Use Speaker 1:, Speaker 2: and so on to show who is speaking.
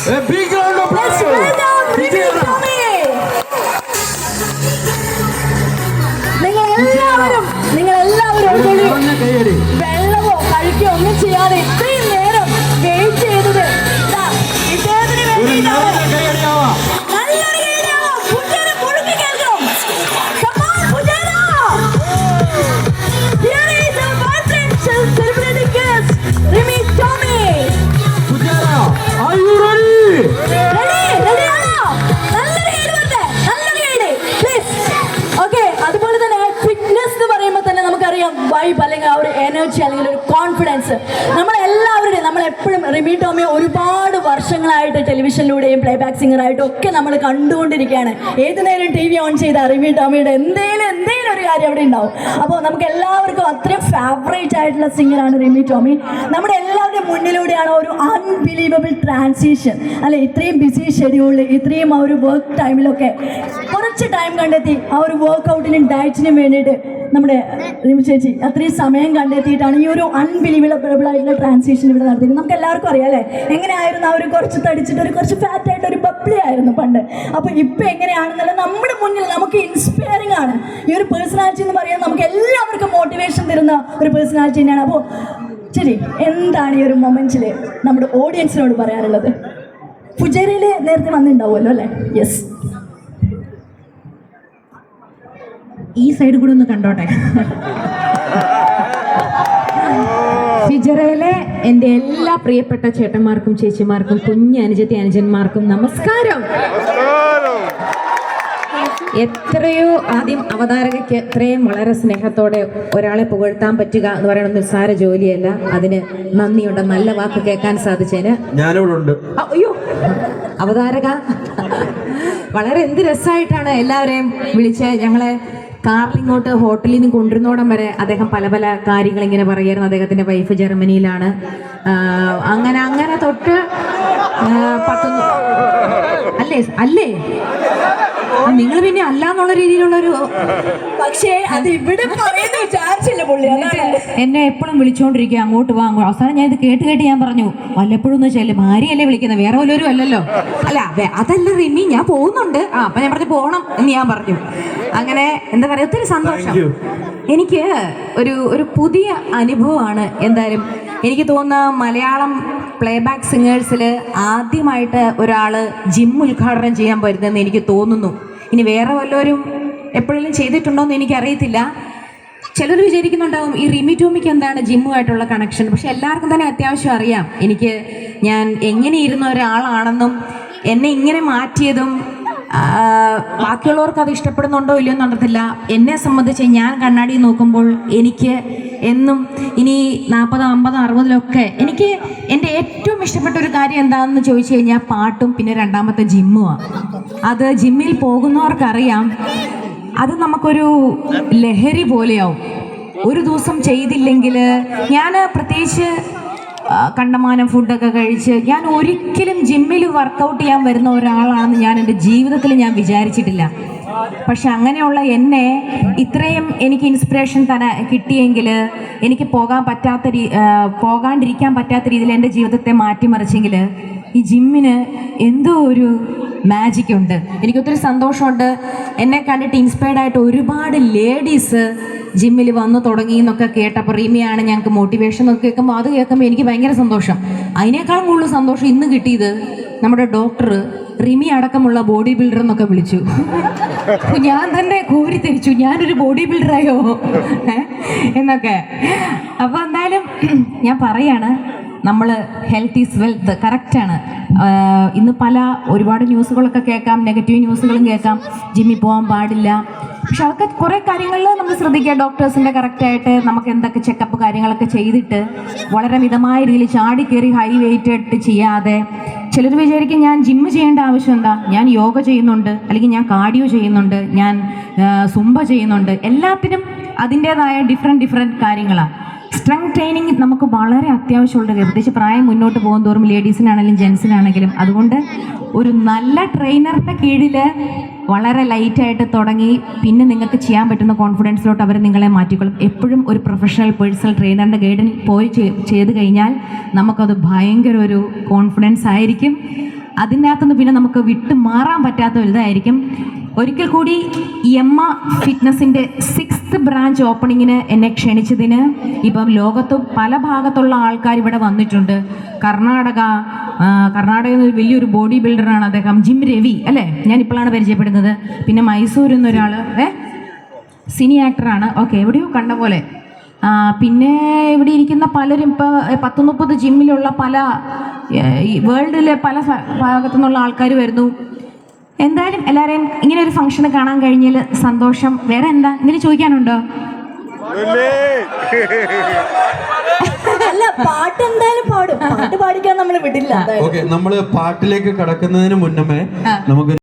Speaker 1: A big round of applause.
Speaker 2: നിങ്ങളെല്ലാവരും വെള്ളമോ കഴിക്കോ ഒന്നും ചെയ്യാതെ ഇത്രയും നേരം വെയിറ്റ് ചെയ്തത് ഇദ്ദേഹത്തിന് വേണ്ടിയിട്ടാണ്. വൈബ് അല്ലെങ്കിൽ ആ ഒരു എനർജി അല്ലെങ്കിൽ ഒരു കോൺഫിഡൻസ് നമ്മളെപ്പോഴും റിമി ടോമിയെ ഒരുപാട് വർഷങ്ങളായിട്ട് ടെലിവിഷനിലൂടെയും പ്ലേബാക്ക് സിംഗറായിട്ടും ഒക്കെ നമ്മൾ കണ്ടുകൊണ്ടിരിക്കുകയാണ്. ഏത് നേരം ടി വി ഓൺ ചെയ്താൽ റിമി ടോമിയുടെ എന്തേലും ഒരു കാര്യം അവിടെ ഉണ്ടാവും. അപ്പോൾ നമുക്ക് എല്ലാവർക്കും അത്രയും ഫേവറേറ്റ് ആയിട്ടുള്ള സിംഗറാണ് റിമി ടോമി. നമ്മുടെ എല്ലാവരുടെയും മുന്നിലൂടെയാണ് ഒരു അൺബിലീവബിൾ ട്രാൻസിഷൻ അല്ലെ. ഇത്രയും ബിസി ഷെഡ്യൂളിൽ ഇത്രയും ആ ഒരു വർക്ക് ടൈമിലൊക്കെ കുറച്ച് ടൈം കണ്ടെത്തി ആ ഒരു വർക്കൗട്ടിനും ഡയറ്റിനും വേണ്ടിയിട്ട് നമ്മുടെ റിമി ചേച്ചി അത്രയും സമയം കണ്ടെത്തിയിട്ടാണ് ഈ ഒരു അൺബിലീവബിൾ ആയിട്ടുള്ള ട്രാൻസിഷൻ ഇവിടെ നടത്തിയത്. നമുക്ക് എല്ലാവർക്കും അറിയാം അല്ലേ എങ്ങനെയായിരുന്നു. അവർ കുറച്ച് തടിച്ചിട്ട് കുറച്ച് ഫാറ്റ് ആയിട്ട് ഒരു ബബ്ലി ആയിരുന്നു പണ്ട്. അപ്പോൾ ഇപ്പം എങ്ങനെയാണെന്നല്ല നമ്മുടെ മുന്നിൽ നമുക്ക് ഇൻസ്പയറിംഗ് ആണ്. ഈ ഒരു പേഴ്സണാലിറ്റി എന്ന് പറയുന്നത് നമുക്ക് എല്ലാവർക്കും മോട്ടിവേഷൻ തരുന്ന ഒരു പേഴ്സണാലിറ്റി തന്നെയാണ്. അപ്പോൾ ശരി, എന്താണ് ഈ ഒരു മൊമെന്റിൽ നമ്മുടെ ഓഡിയൻസിനോട് പറയാനുള്ളത്? ഫുജൈറയിൽ നേരത്തെ വന്നിട്ടുണ്ടാവുമല്ലോ അല്ലേ? യെസ്,
Speaker 3: ഈ സൈഡ് കൂടെ ഒന്ന് കണ്ടോട്ടെ. ഫിജറയിലെ എൻ്റെ എല്ലാ പ്രിയപ്പെട്ട ചേട്ടന്മാർക്കും ചേച്ചിമാർക്കും കുഞ്ഞ് അനുജത്തി അനുജന്മാർക്കും നമസ്കാരം. എത്രയോ ആദ്യം അവതാരകയ്ക്ക് എത്രയും വളരെ സ്നേഹത്തോടെ ഒരാളെ പുകഴ്ത്താൻ പറ്റുക എന്ന് പറയുന്നത് നിസ്സാര ജോലിയല്ല. അതിന് നന്ദിയുണ്ട്. നല്ല വാക്ക് കേൾക്കാൻ സാധിച്ചതിന്
Speaker 1: ഞാനിവിടെ.
Speaker 3: അയ്യോ അവതാരക, വളരെ എന്ത് രസമായിട്ടാണ് എല്ലാവരെയും വിളിച്ച് ഞങ്ങളെ കാറിലിങ്ങോട്ട് ഹോട്ടലിൽ നിന്ന് കൊണ്ടുവരുന്നോടം വരെ അദ്ദേഹം പല പല കാര്യങ്ങൾ ഇങ്ങനെ പറയായിരുന്നു. അദ്ദേഹത്തിൻ്റെ വൈഫ് ജർമ്മനിയിലാണ്. അങ്ങനെ തൊട്ട് അല്ലേ നിങ്ങൾ പിന്നെ അല്ല എന്നുള്ള രീതിയിലുള്ളൊരു,
Speaker 2: പക്ഷേ അത് ഇവിടെ വിചാരിച്ചില്ല പുള്ളി.
Speaker 3: എന്നെ എപ്പോഴും വിളിച്ചുകൊണ്ടിരിക്കുക അങ്ങോട്ട് വാ. അവസാനം ഞാൻ ഇത് കേട്ട് ഞാൻ പറഞ്ഞു വല്ലപ്പോഴും ഒന്ന് ചെല്ലും. ഭാര്യയല്ലേ വിളിക്കുന്നത്, വേറെ വല്ലവരും അല്ലല്ലോ. അല്ല അതല്ല റിമി, ഞാൻ പോകുന്നുണ്ട്. അപ്പൊ ഞാൻ പറഞ്ഞു പോകണം എന്ന് ഞാൻ പറഞ്ഞു. അങ്ങനെ എന്താ പറയുക, ഒത്തിരി സന്തോഷം. എനിക്ക് ഒരു പുതിയ അനുഭവമാണ്. എന്തായാലും എനിക്ക് തോന്നുന്ന മലയാളം പ്ലേബാക്ക് സിംഗേഴ്സിൽ ആദ്യമായിട്ട് ഒരാൾ ജിം ഉദ്ഘാടനം ചെയ്യാൻ വരുന്നതെന്ന് എനിക്ക് തോന്നുന്നു. ഇനി വേറെ വല്ലവരും എപ്പോഴെങ്കിലും ചെയ്തിട്ടുണ്ടോ എന്ന് എനിക്കറിയത്തില്ല. ചിലർ വിചാരിക്കുന്നുണ്ടാവും ഈ റിമി ടോമിക്ക് എന്താണ് ജിമ്മുമായിട്ടുള്ള കണക്ഷൻ. പക്ഷെ എല്ലാവർക്കും തന്നെ അത്യാവശ്യം അറിയാം ഞാൻ എങ്ങനെ ഇരുന്ന ഒരാളാണെന്നും എന്നെ ഇങ്ങനെ മാറ്റിയതും. ബാക്കിയുള്ളവർക്ക് അത് ഇഷ്ടപ്പെടുന്നുണ്ടോ ഇല്ലയോ എന്നറിയത്തില്ല. എന്നെ സംബന്ധിച്ച് ഞാൻ കണ്ണാടി നോക്കുമ്പോൾ എനിക്ക് എന്നും ഇനി 40, 50, 60 എനിക്ക് എൻ്റെ ഏറ്റവും ഇഷ്ടപ്പെട്ട ഒരു കാര്യം എന്താണെന്ന് ചോദിച്ചു കഴിഞ്ഞാൽ പാട്ടും പിന്നെ രണ്ടാമത്തെ ജിമ്മുമാണ്. അത് ജിമ്മിൽ പോകുന്നവർക്കറിയാം, അത് നമുക്കൊരു ലഹരി പോലെയാവും. ഒരു ദിവസം ചെയ്തില്ലെങ്കിൽ ഞാൻ പ്രത്യേകിച്ച് കണ്ടമാനം ഫുഡൊക്കെ കഴിച്ച് ഞാൻ ഒരിക്കലും ജിമ്മിൽ വർക്കൗട്ട് ചെയ്യാൻ വരുന്ന ഒരാളാണെന്ന് ഞാൻ എൻ്റെ ജീവിതത്തിൽ ഞാൻ വിചാരിച്ചിട്ടില്ല. പക്ഷെ അങ്ങനെയുള്ള എന്നെ ഇത്രയും എനിക്ക് ഇൻസ്പിറേഷൻ കിട്ടിയെങ്കിൽ എനിക്ക് പോകാണ്ടിരിക്കാൻ പറ്റാത്ത രീതിയിൽ എൻ്റെ ജീവിതത്തെ മാറ്റിമറിച്ചെങ്കിൽ ഈ ജിമ്മിന് എന്തോ ഒരു മാജിക് ഉണ്ട്. എനിക്കൊത്തിരി സന്തോഷമുണ്ട്. എന്നെ കണ്ടിട്ട് ഇൻസ്പയർഡ് ആയിട്ട് ഒരുപാട് ലേഡീസ് ജിമ്മിൽ വന്നു തുടങ്ങി എന്നൊക്കെ കേട്ടപ്പോൾ റിമിയാണ് ഞങ്ങൾക്ക് മോട്ടിവേഷൻ എന്നൊക്കെ കേൾക്കുമ്പോൾ അത് കേൾക്കുമ്പോൾ എനിക്ക് ഭയങ്കര സന്തോഷം. അതിനേക്കാളും കൂടുതൽ സന്തോഷം ഇന്ന് കിട്ടിയത് നമ്മുടെ ഡോക്ടർ റിമി അടക്കമുള്ള ബോഡി ബിൽഡർ എന്നൊക്കെ വിളിച്ചു. ഞാൻ തന്നെ കോരിത്തിരിച്ചു, ഞാനൊരു ബോഡി ബിൽഡറായോ എന്നൊക്കെ. അപ്പോൾ എന്തായാലും ഞാൻ പറയാണ്, നമ്മൾ ഹെൽത്ത് ഈസ് വെൽത്ത്, കറക്റ്റാണ്. ഇന്ന് ഒരുപാട് ന്യൂസുകളൊക്കെ കേൾക്കാം, നെഗറ്റീവ് ന്യൂസുകളും കേൾക്കാം, ജിമ്മിൽ പോകാൻ പാടില്ല. പക്ഷെ അതൊക്കെ കുറേ കാര്യങ്ങളിൽ നമ്മൾ ശ്രദ്ധിക്കുക. ഡോക്ടേഴ്സിൻ്റെ കറക്റ്റായിട്ട് നമുക്ക് എന്തൊക്കെ ചെക്കപ്പ് കാര്യങ്ങളൊക്കെ ചെയ്തിട്ട് വളരെ മിതമായ രീതിയിൽ ചാടിക്കയറി ഹൈ വെയിറ്റ് ഇട്ട് ചെയ്യാതെ. ചിലർ വിചാരിക്കും ഞാൻ ജിമ്മ് ചെയ്യേണ്ട ആവശ്യം എന്താ, ഞാൻ യോഗ ചെയ്യുന്നുണ്ട്, അല്ലെങ്കിൽ ഞാൻ കാർഡിയോ ചെയ്യുന്നുണ്ട്, ഞാൻ സുംബ ചെയ്യുന്നുണ്ട്. എല്ലാത്തിനും അതിൻ്റേതായ ഡിഫറെൻറ്റ് കാര്യങ്ങളാണ്. സ്ട്രെങ്ത് ട്രെയിനിങ് നമുക്ക് വളരെ അത്യാവശ്യമുള്ള, പ്രത്യേകിച്ച് പ്രായം മുന്നോട്ട് പോകും തോറും ലേഡീസിനാണെങ്കിലും ജെൻസിനാണെങ്കിലും. അതുകൊണ്ട് ഒരു നല്ല ട്രെയിനറുടെ കീഴിൽ വളരെ ലൈറ്റായിട്ട് തുടങ്ങി പിന്നെ നിങ്ങൾക്ക് ചെയ്യാൻ പറ്റുന്ന കോൺഫിഡൻസിലോട്ട് അവർ നിങ്ങളെ മാറ്റിക്കൊള്ളും. എപ്പോഴും ഒരു പ്രൊഫഷണൽ പേഴ്സണൽ ട്രെയിനറിൻ്റെ ഗൈഡിൽ പോയി ചെയ്ത് കഴിഞ്ഞാൽ നമുക്കത് ഭയങ്കര ഒരു കോൺഫിഡൻസ് ആയിരിക്കും. അതിനകത്തുനിന്ന് പിന്നെ നമുക്ക് വിട്ടു മാറാൻ പറ്റാത്ത വലുതായിരിക്കും. ഒരിക്കൽ കൂടി എമ്മ ഫിറ്റ്നസിൻ്റെ 6th ബ്രാഞ്ച് ഓപ്പണിങ്ങിന് എന്നെ ക്ഷണിച്ചതിന് ഇപ്പം ലോകത്ത് പല ഭാഗത്തുള്ള ആൾക്കാർ ഇവിടെ വന്നിട്ടുണ്ട്. കർണാടകയിൽ നിന്ന് വലിയൊരു ബോഡി ബിൽഡറാണ് അദ്ദേഹം, ജിം രവി അല്ലേ, ഞാൻ ഇപ്പോഴാണ് പരിചയപ്പെടുന്നത്. പിന്നെ മൈസൂരിൽ നിന്നൊരാൾ സിനി ആക്ടറാണ്, ഓക്കെ എവിടെയോ കണ്ട പോലെ. പിന്നെ ഇവിടെ ഇരിക്കുന്ന പലരും ഇപ്പോൾ 10-30 ജിമ്മിലുള്ള പല വേൾഡിലെ പല ഭാഗത്തു നിന്നുള്ള ആൾക്കാർ വരുന്നു. എന്തായാലും എല്ലാവരെയും ഇങ്ങനെ ഒരു ഫംഗ്ഷന് കാണാൻ കഴിഞ്ഞതിൽ സന്തോഷം. വേറെ എന്താ എന്തെങ്കിലും ചോദിക്കാനുണ്ടോ?
Speaker 2: അല്ല, പാട്ട് എന്തായാലും പാടും, പാട്ട് പാടിക്കാൻ നമ്മൾ വിടില്ല.
Speaker 1: ഓക്കെ, നമ്മള് പാട്ടിലേക്ക് കടക്കുന്നതിന് മുന്നമേ നമുക്ക്